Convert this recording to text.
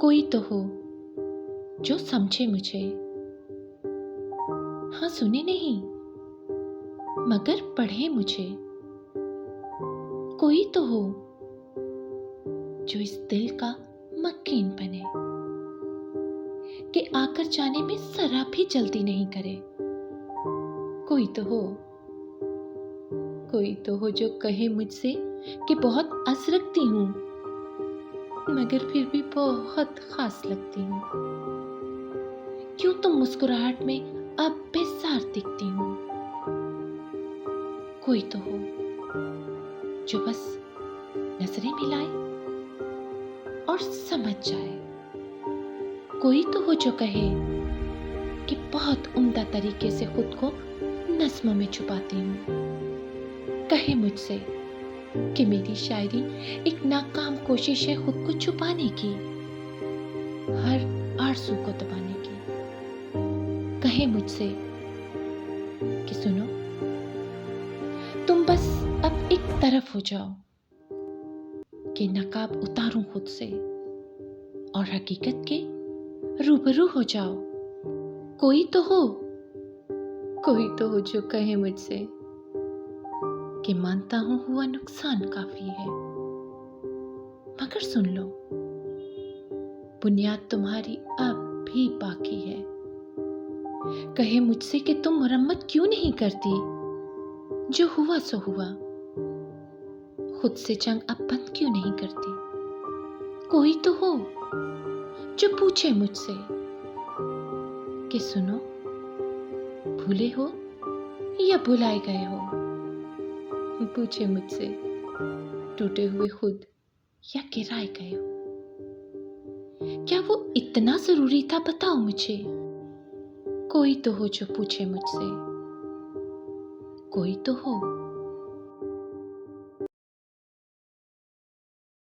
कोई तो हो जो समझे मुझे, हाँ सुने नहीं मगर पढ़े मुझे। कोई तो हो जो इस दिल का मकीन बने, कि आकर जाने में जरा भी जल्दी नहीं करे। कोई तो हो जो कहे मुझसे कि बहुत अस रखती हूँ, मगर फिर भी बहुत खास लगती हूँ। क्यों तुम मुस्कुराहट में अब बेजार दिखती हूँ। कोई तो हो जो बस नजरें मिलाए और समझ जाए। कोई तो हो जो कहे कि बहुत उम्दा तरीके से खुद को नज़्मों में छुपाती हूँ। कहे मुझसे कि मेरी शायरी एक नाकाम कोशिश है खुद को छुपाने की, हर आरज़ू को दबाने की। कहे मुझसे कि सुनो, तुम बस अब एक तरफ हो जाओ, कि नकाब उतारूं खुद से और हकीकत के रूबरू हो जाओ। कोई तो हो जो कहे मुझसे कि मानता हूं हुआ नुकसान काफी है, मगर सुन लो, बुनियाद तुम्हारी अब भी बाकी है। कहे मुझसे कि तुम मरम्मत क्यों नहीं करती, जो हुआ सो हुआ। खुद से जंग अब बंद क्यों नहीं करती। कोई तो हो जो पूछे मुझसे कि सुनो, भूले हो या भुलाए गए हो। पूछे मुझसे, टूटे हुए खुद या गिराए गए हो। क्या वो इतना जरूरी था, बताओ मुझे। कोई तो हो जो पूछे मुझसे। कोई तो हो